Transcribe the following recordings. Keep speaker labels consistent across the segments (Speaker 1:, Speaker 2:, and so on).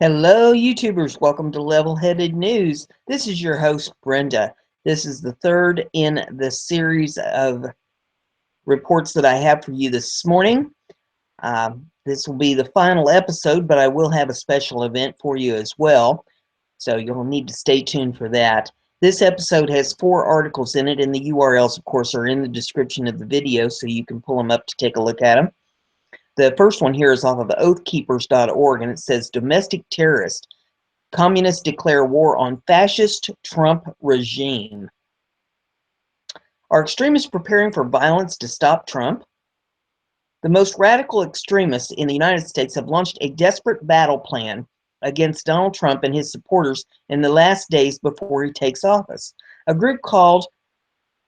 Speaker 1: Hello, YouTubers. Welcome to Level-Headed News. This is your host, Brenda. This is the third in the series of reports that I have for you this morning. This will be the final episode, but I will have a special event for you as well, so you'll need to stay tuned for that. This episode has 4 articles in it, and the URLs, of course, are in the description of the video, so you can pull them up to take a look at them. The first one here is off of oathkeepers.org, and it says, Domestic Terrorist. Communists declare war on fascist Trump regime. Are extremists preparing for violence to stop Trump? The most radical extremists in the United States have launched a desperate battle plan against Donald Trump and his supporters in the last days before he takes office. A group called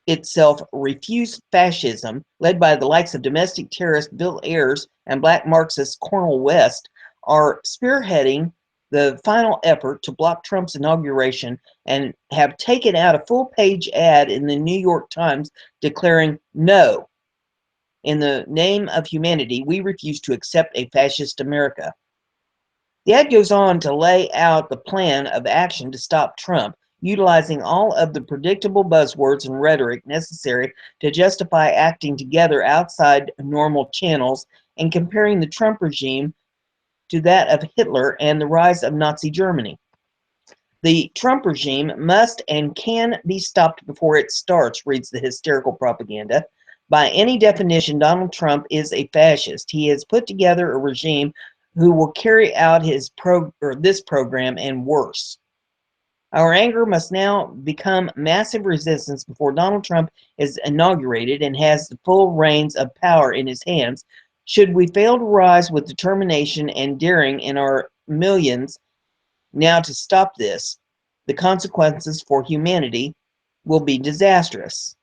Speaker 1: itself Refuse Fascism, led by the likes of domestic terrorist Bill Ayers and black Marxist Cornel West, are spearheading the final effort to block Trump's inauguration and have taken out a full-page ad in the New York Times declaring, "No, in the name of humanity, we refuse to accept a fascist America." The ad goes on to lay out the plan of action to stop Trump, utilizing all of the predictable buzzwords and rhetoric necessary to justify acting together outside normal channels and comparing the Trump regime to that of Hitler and the rise of Nazi Germany. The Trump regime must and can be stopped before it starts, reads the hysterical propaganda. By any definition, Donald Trump is a fascist. He has put together a regime who will carry out this program and worse. Our anger must now become massive resistance before Donald Trump is inaugurated and has the full reins of power in his hands. Should we fail to rise with determination and daring in our millions now to stop this, the consequences for humanity will be disastrous.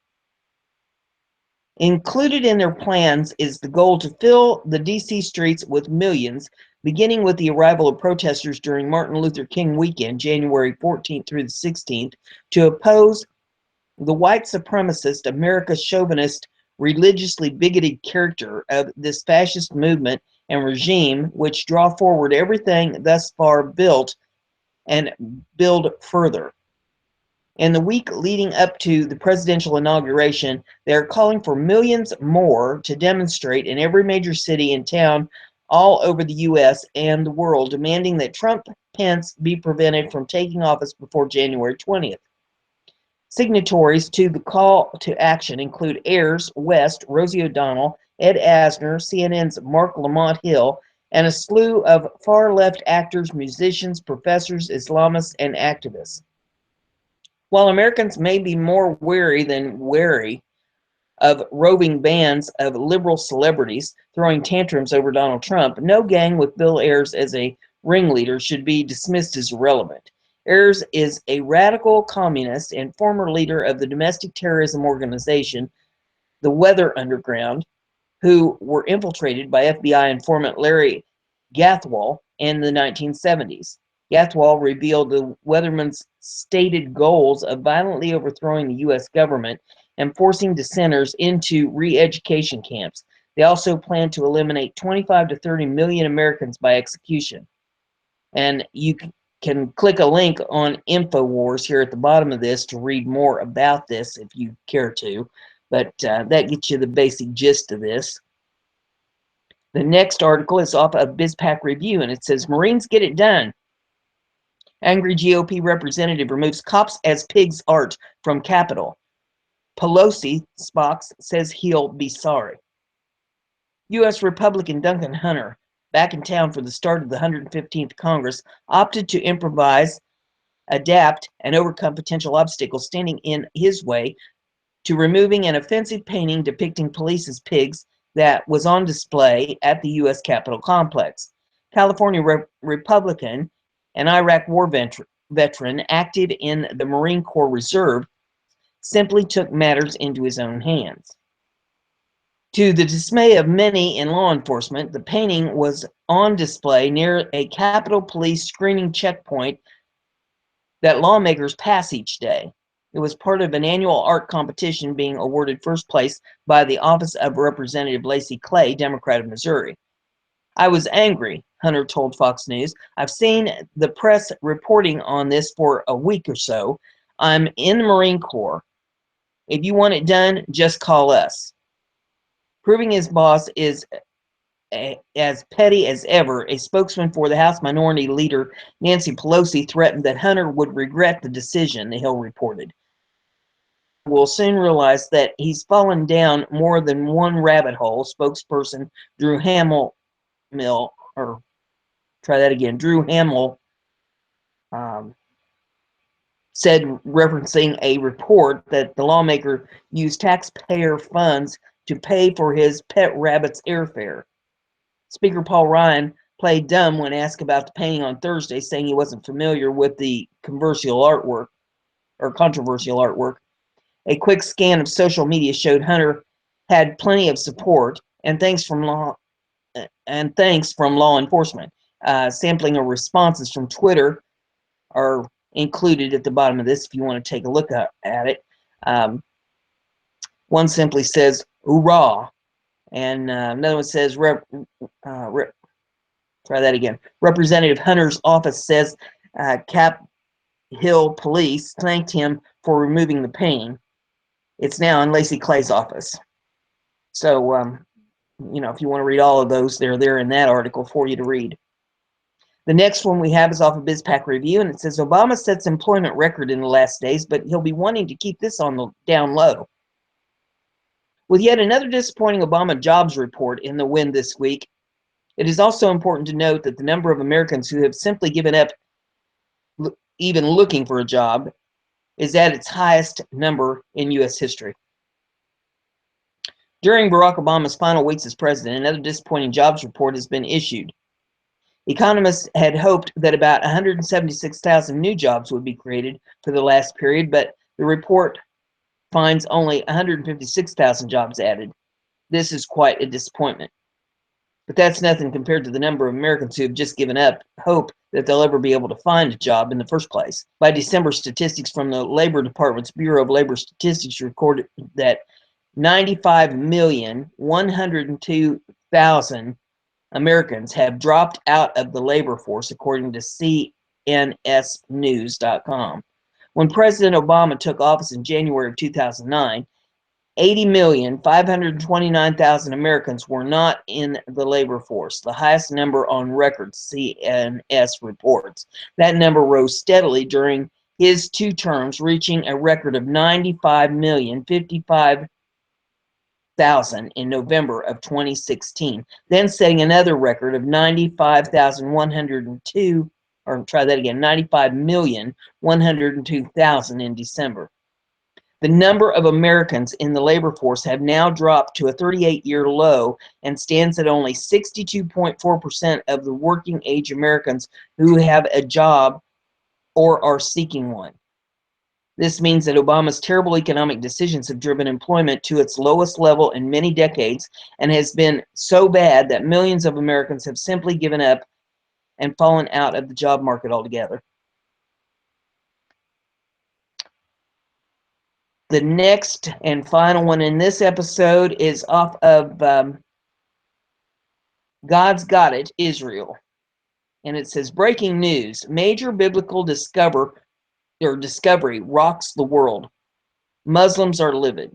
Speaker 1: Included in their plans is the goal to fill the D.C. streets with millions, beginning with the arrival of protesters during Martin Luther King weekend, January 14th through the 16th, to oppose the white supremacist, America chauvinist, religiously bigoted character of this fascist movement and regime, which draw forward everything thus far built and build further. In the week leading up to the presidential inauguration, they are calling for millions more to demonstrate in every major city and town all over the U.S. and the world, demanding that Trump Pence be prevented from taking office before January 20th. Signatories to the call to action include Ayers, West, Rosie O'Donnell, Ed Asner, CNN's Mark Lamont Hill, and a slew of far-left actors, musicians, professors, Islamists, and activists. While Americans may be more wary than wary of roving bands of liberal celebrities throwing tantrums over Donald Trump, no gang with Bill Ayers as a ringleader should be dismissed as irrelevant. Ayers is a radical communist and former leader of the domestic terrorism organization, the Weather Underground, who were infiltrated by FBI informant Larry Gathwal in the 1970s. Gathwal revealed the Weatherman's stated goals of violently overthrowing the U.S. government and forcing dissenters into re-education camps. They also plan to eliminate 25 to 30 million Americans by execution. And you can click a link on InfoWars here at the bottom of this to read more about this if you care to. But that gets you the basic gist of this. The next article is off of BizPac Review, and it says, Marines get it done. Angry GOP representative removes cops as pigs art from Capitol. Pelosi, Spock, says he'll be sorry. U.S. Republican Duncan Hunter, back in town for the start of the 115th Congress, opted to improvise, adapt, and overcome potential obstacles standing in his way to removing an offensive painting depicting police as pigs that was on display at the U.S. Capitol complex. California Republican and Iraq war veteran active in the Marine Corps Reserve simply took matters into his own hands. To the dismay of many in law enforcement, the painting was on display near a Capitol Police screening checkpoint that lawmakers pass each day. It was part of an annual art competition being awarded first place by the Office of Representative Lacey Clay, Democrat of Missouri. I was angry, Hunter told Fox News. I've seen the press reporting on this for a week or so. I'm in the Marine Corps. If you want it done, just call us. Proving his boss is as petty as ever, a spokesman for the House Minority Leader Nancy Pelosi threatened that Hunter would regret the decision, the Hill reported. Will soon realize that he's fallen down more than one rabbit hole, spokesperson Drew Hamill, or try that again, Drew Hamill said, referencing a report that the lawmaker used taxpayer funds to pay for his pet rabbit's airfare. Speaker Paul Ryan played dumb when asked about the painting on Thursday, saying he wasn't familiar with the controversial artwork. A quick scan of social media showed Hunter had plenty of support and thanks from law enforcement. Sampling of responses from Twitter are included at the bottom of this if you want to take a look at it. One simply says "Hoorah," and another one says try that again. Representative Hunter's office says Cap Hill Police thanked him for removing the painting. It's now in Lacey Clay's office. So, if you want to read all of those, they're there in that article for you to read. The next one we have is off of BizPac Review, and it says Obama sets employment record in the last days, but he'll be wanting to keep this on the down low. With yet another disappointing Obama jobs report in the wind this week, it is also important to note that the number of Americans who have simply given up even looking for a job is at its highest number in U.S. history. During Barack Obama's final weeks as president, another disappointing jobs report has been issued. Economists had hoped that about 176,000 new jobs would be created for the last period, but the report finds only 156,000 jobs added. This is quite a disappointment. But that's nothing compared to the number of Americans who have just given up hope that they'll ever be able to find a job in the first place. By December, statistics from the Labor Department's Bureau of Labor Statistics recorded that 95,102,000 Americans have dropped out of the labor force, according to CNSnews.com. When President Obama took office in January of 2009, 80,529,000 Americans were not in the labor force, the highest number on record, CNS reports. That number rose steadily during his two terms, reaching a record of 95,055,000 in November of 2016, then setting another record of 95,102, or try that again, 95,102,000 in December. The number of Americans in the labor force have now dropped to a 38-year low and stands at only 62.4% of the working age Americans who have a job or are seeking one. This means that Obama's terrible economic decisions have driven employment to its lowest level in many decades and has been so bad that millions of Americans have simply given up and fallen out of the job market altogether. The next and final one in this episode is off of God's Got It, Israel. And it says, breaking news, major biblical discovery rocks the world. Muslims are livid.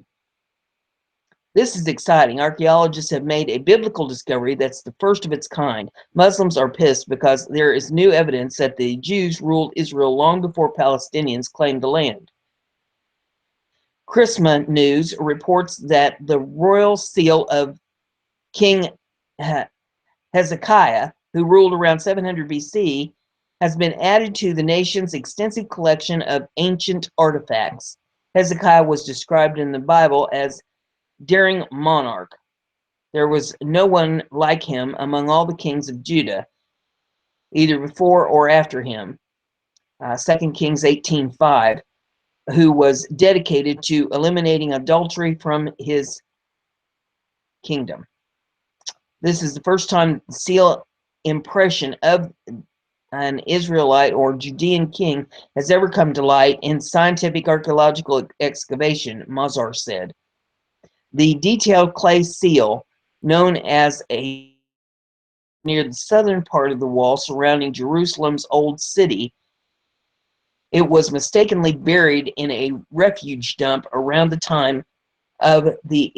Speaker 1: This is exciting. Archaeologists have made a biblical discovery that's the first of its kind. Muslims are pissed because there is new evidence that the Jews ruled Israel long before Palestinians claimed the land. Chrisma News reports that the royal seal of King Hezekiah, who ruled around 700 BC, has been added to the nation's extensive collection of ancient artifacts. Hezekiah was described in the Bible as daring monarch. There was no one like him among all the kings of Judah, either before or after him. 2 Kings 18:5. Who was dedicated to eliminating adultery from his kingdom. This is the first time the seal impression of an Israelite or Judean king has ever come to light in scientific archaeological excavation, Mazar said. The detailed clay seal, known as a near the southern part of the wall surrounding Jerusalem's old city. It was mistakenly buried in a refuge dump around the time of the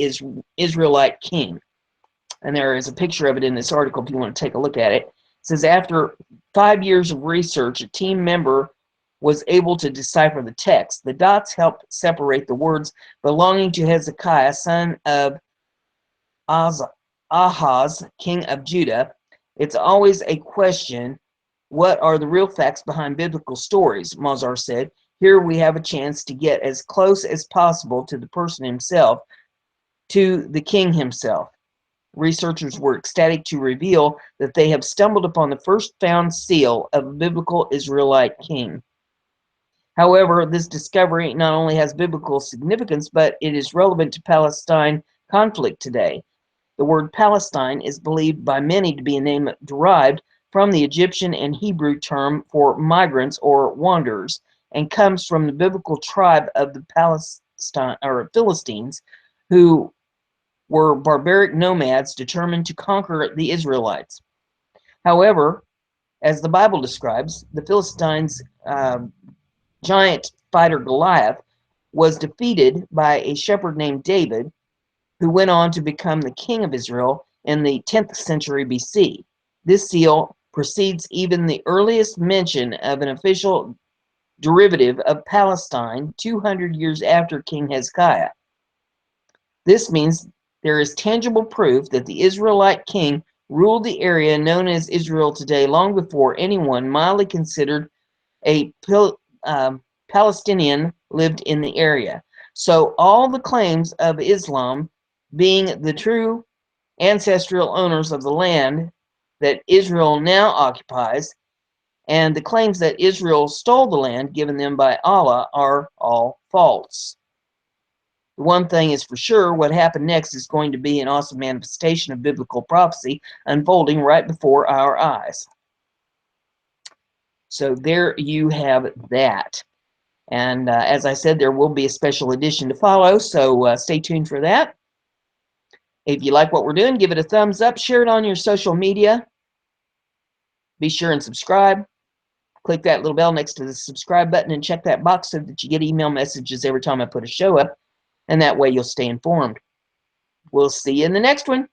Speaker 1: Israelite king. And there is a picture of it in this article if you want to take a look at it. It says, after 5 years of research, a team member was able to decipher the text. The dots helped separate the words belonging to Hezekiah, son of Ahaz, king of Judah. It's always a question, what are the real facts behind biblical stories? Mazar said. Here we have a chance to get as close as possible to the person himself, to the king himself. Researchers were ecstatic to reveal that they have stumbled upon the first found seal of a biblical Israelite king. However, this discovery not only has biblical significance, but it is relevant to Palestine conflict today. The word Palestine is believed by many to be a name derived from the Egyptian and Hebrew term for migrants or wanderers, and comes from the biblical tribe of the Philistines, who were barbaric nomads determined to conquer the Israelites. However, as the Bible describes, the Philistines' giant fighter Goliath was defeated by a shepherd named David, who went on to become the king of Israel in the 10th century BC. This seal precedes even the earliest mention of an official derivative of Palestine 200 years after King Hezekiah. This means there is tangible proof that the Israelite king ruled the area known as Israel today long before anyone mildly considered a Palestinian lived in the area. So all the claims of Islam being the true ancestral owners of the land that Israel now occupies, and the claims that Israel stole the land given them by Allah are all false. The one thing is for sure, what happened next is going to be an awesome manifestation of biblical prophecy unfolding right before our eyes. So there you have that. And as I said, there will be a special edition to follow, so stay tuned for that. If you like what we're doing, give it a thumbs up, share it on your social media. Be sure and subscribe. Click that little bell next to the subscribe button and check that box so that you get email messages every time I put a show up, and that way you'll stay informed. We'll see you in the next one.